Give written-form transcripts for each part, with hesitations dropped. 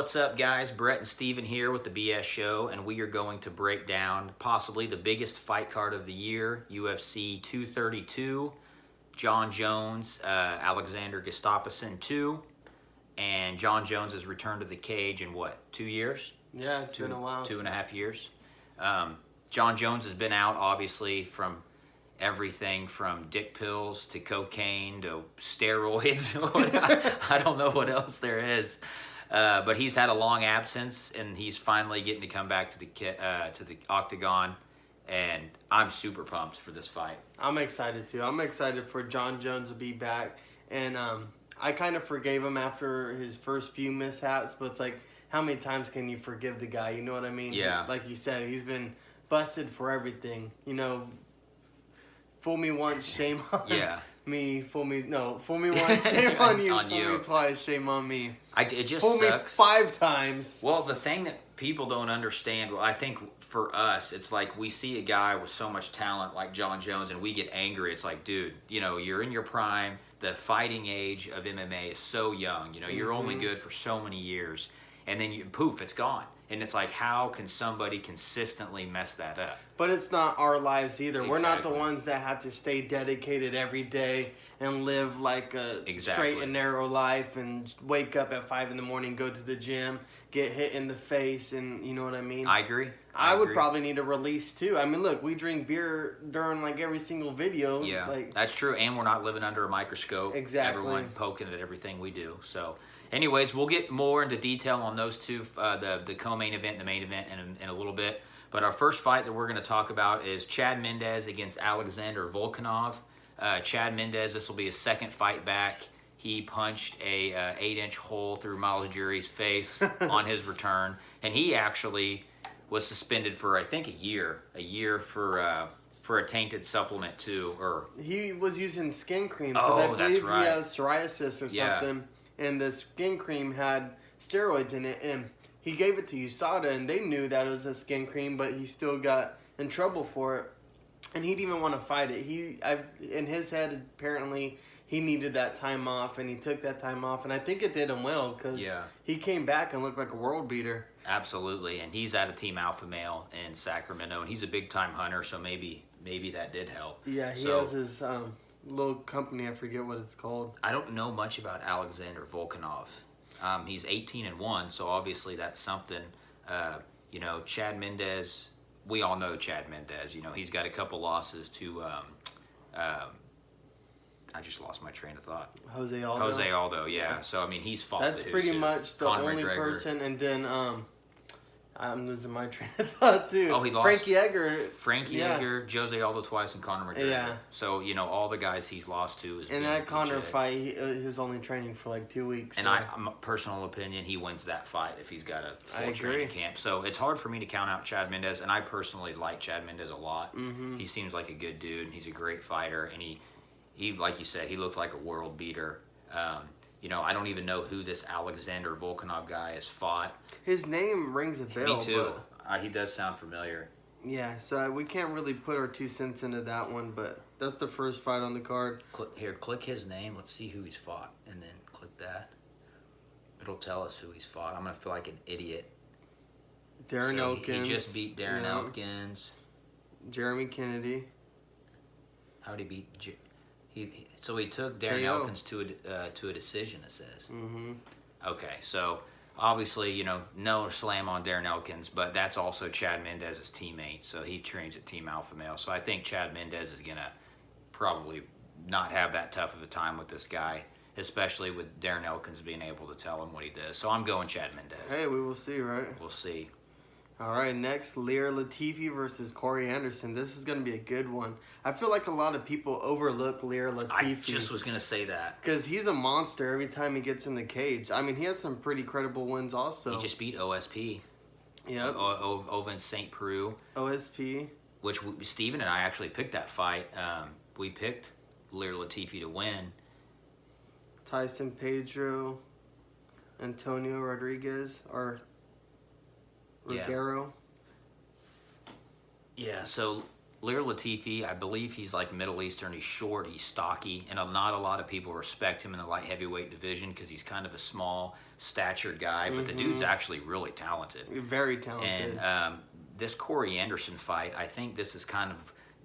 What's up, guys? Brett and Steven here with the BS Show, and we are going to break down possibly the biggest fight card of the year, UFC 232, Jon Jones, Alexander Gustafsson 2, and Jon Jones has returned to the cage in what, 2 years? Yeah, it's been a while. 2.5 years. Jon Jones has been out, obviously, from everything from dick pills to cocaine to steroids. I don't know what else there is. But he's had a long absence, and he's finally getting to come back to the octagon, and I'm super pumped for this fight. I'm excited too. I'm excited for Jon Jones to be back, and I kind of forgave him after his first few mishaps, but it's like, how many times can you forgive the guy? You know what I mean? Yeah. Like you said, he's been busted for everything. You know, fool me once, shame on me. Fool me once, shame on you. On fool you. me twice, shame on me. It just fool sucks. me 5 times. Well, the thing that people don't understand, I think for us, it's like we see a guy with so much talent like Jon Jones, and we get angry. It's like, dude, you know, you're in your prime. The fighting age of MMA is so young. You know, you're only good for so many years, and then poof, it's gone. And it's like, how can somebody consistently mess that up? But it's not our lives either. Exactly. We're not the ones that have to stay dedicated every day and live like a straight and narrow life and wake up at 5 in the morning, go to the gym, get hit in the face, and you know what I mean? I agree. I would probably need a release too. I mean, look, we drink beer during like every single video. Yeah, like, that's true. And we're not living under a microscope. Exactly. Everyone poking at everything we do. So, anyways, we'll get more into detail on those two, the co-main event and the main event in a little bit. But our first fight that we're going to talk about is Chad Mendes against Alexander Volkanov. Chad Mendes, this will be his second fight back. He punched a 8-inch hole through Miles Jury's face on his return. And he actually was suspended for, I think, a year for a tainted supplement too. Or he was using skin cream. Oh, I that's believe right. He has psoriasis or something. And the skin cream had steroids in it, and he gave it to USADA, and they knew that it was a skin cream, but he still got in trouble for it, and he didn't even want to fight it. In his head, apparently, he needed that time off, and he took that time off, and I think it did him well, because he came back and looked like a world beater. Absolutely, and he's at a Team Alpha Male in Sacramento, and he's a big-time hunter, so maybe that did help. Yeah, he has his little company, I forget what it's called. I don't know much about Alexander Volkanov. He's 18-1, so obviously that's something. You know, Chad Mendes, we all know Chad Mendes. You know, he's got a couple losses to, I just lost my train of thought. Jose Aldo. Jose Aldo, yeah. So, I mean, he's fought That's pretty much the Conor only McGregor. person, and then, I'm losing my train of thought, too. Oh, he lost Frankie Edgar. Frankie Edgar, Jose Aldo twice, and Conor McGregor. Yeah. So, you know, all the guys he's lost to is. In that Conor fight, he was only training for like 2 weeks. And my personal opinion, he wins that fight if he's got a full training camp. So it's hard for me to count out Chad Mendes, and I personally like Chad Mendes a lot. He seems like a good dude, and he's a great fighter, and he like you said, he looked like a world beater. You know, I don't even know who this Alexander Volkanov guy has fought. His name rings a bell. Me too. He does sound familiar. Yeah, so we can't really put our 2 cents into that one, but that's the first fight on the card. Click his name. Let's see who he's fought, and then click that. It'll tell us who he's fought. I'm gonna feel like an idiot. Darren Elkins. He just beat Darren Elkins. Jeremy Kennedy. How'd he beat? So he took Darren Elkins to a decision. It says. Okay, so obviously, you know, no slam on Darren Elkins, but that's also Chad Mendes' teammate, so he trains at Team Alpha Male. So I think Chad Mendes is gonna probably not have that tough of a time with this guy, especially with Darren Elkins being able to tell him what he does. So I'm going Chad Mendes. Hey, we will see, right? We'll see. All right, next, Latifi versus Corey Anderson. This is going to be a good one. I feel like a lot of people overlook Latifi. I just was going to say that. Because he's a monster every time he gets in the cage. I mean, he has some pretty credible wins also. He just beat OSP. Yep. Over in St. Preux. OSP. Which Steven and I actually picked that fight. We picked Latifi to win. Tyson Pedro, Antonio Rodriguez, or Ruggiero. Yeah, so Latifi, I believe he's like Middle Eastern. He's short, he's stocky, and not a lot of people respect him in the light heavyweight division because he's kind of a small, statured guy. But the dude's actually really talented. Very talented. And this Corey Anderson fight, I think this is kind of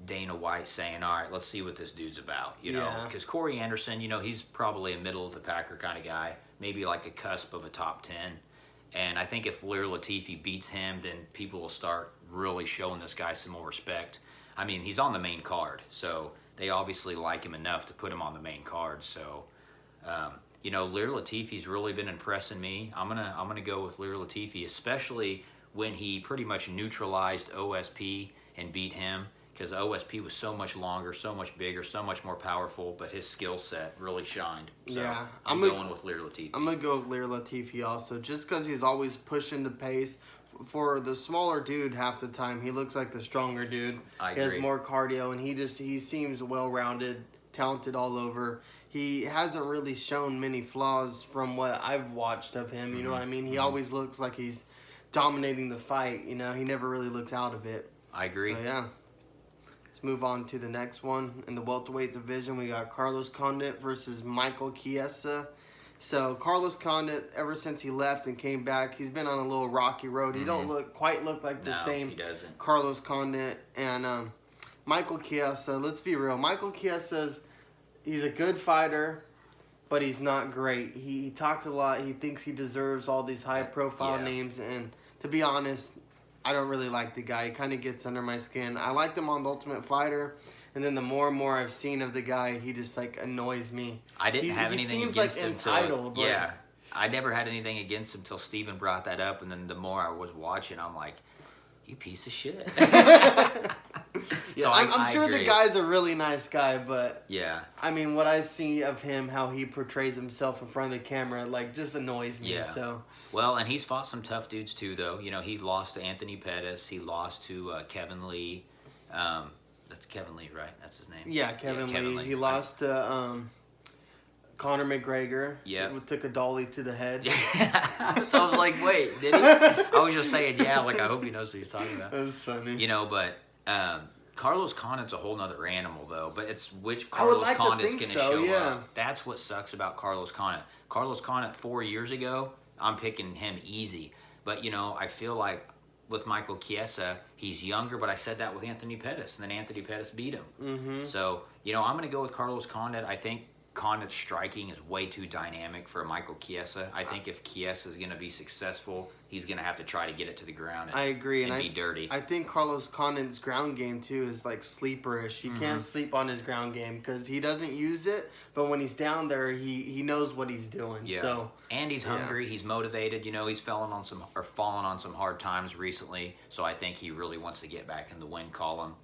Dana White saying, all right, let's see what this dude's about, you know? Because Corey Anderson, you know, he's probably a middle-of-the-packer kind of guy, maybe like a cusp of a top 10. And I think if Latifi beats him, then people will start really showing this guy some more respect. I mean, he's on the main card, so they obviously like him enough to put him on the main card. So, you know, Latifi's really been impressing me. I'm gonna go with Latifi, especially when he pretty much neutralized OSP and beat him, because OSP was so much longer, so much bigger, so much more powerful, but his skill set really shined. So yeah, I'm going with Latifi. I'm going to go with Latifi also, just because he's always pushing the pace. For the smaller dude, half the time, he looks like the stronger dude. I agree. He has more cardio, and he seems well-rounded, talented all over. He hasn't really shown many flaws from what I've watched of him, you know what I mean? He always looks like he's dominating the fight, you know? He never really looks out of it. I agree. So, yeah. Let's move on to the next one. In the welterweight division, we got Carlos Condit versus Michael Chiesa. So Carlos Condit, ever since he left and came back, he's been on a little rocky road. He don't quite look like the same Carlos Condit. And Michael Chiesa, let's be real. Michael Chiesa's, he's a good fighter, but he's not great. He talks a lot. He thinks he deserves all these high-profile names. And to be honest, I don't really like the guy. He kind of gets under my skin. I liked him on The Ultimate Fighter. And then the more and more I've seen of the guy, he just, like, annoys me. I didn't have anything against him. He seems like entitled. Yeah. I never had anything against him until Steven brought that up. And then the more I was watching, I'm like, you piece of shit. Yeah, so I'm sure the guy's a really nice guy, but... Yeah. I mean, what I see of him, how he portrays himself in front of the camera, like, just annoys me, so... Well, and he's fought some tough dudes, too, though. You know, he lost to Anthony Pettis. He lost to Kevin Lee. That's Kevin Lee, right? That's his name. Yeah, Kevin Lee. He lost to Conor McGregor. Yeah. Who took a dolly to the head. So I was like, wait, did he? I was just saying, yeah, like, I hope he knows what he's talking about. That's funny. You know, but Carlos Condit's a whole nother animal, though. But it's which Carlos Condit's going to show up. That's what sucks about Carlos Condit. Carlos Condit 4 years ago, I'm picking him easy. But, you know, I feel like with Michael Chiesa, he's younger, but I said that with Anthony Pettis, and then Anthony Pettis beat him. So, you know, I'm going to go with Carlos Condit. I think Condit's striking is way too dynamic for Michael Chiesa. I think if Chiesa is going to be successful, he's going to have to try to get it to the ground and, I agree, and be dirty. I think Carlos Condit's ground game, too, is like sleeperish. You can't sleep on his ground game because he doesn't use it, but when he's down there, he knows what he's doing. Yeah. So, and he's hungry. He's motivated. You know, he's fallen on some hard times recently, so I think he really wants to get back in the win column.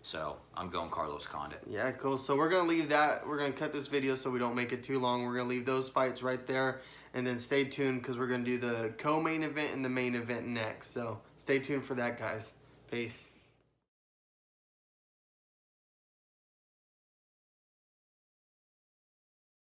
So I'm going Carlos Condit. Yeah, cool. So we're going to leave that. We're going to cut this video so we don't make it too long. We're going to leave those fights right there. And then stay tuned because we're going to do the co-main event and the main event next. So stay tuned for that, guys. Peace.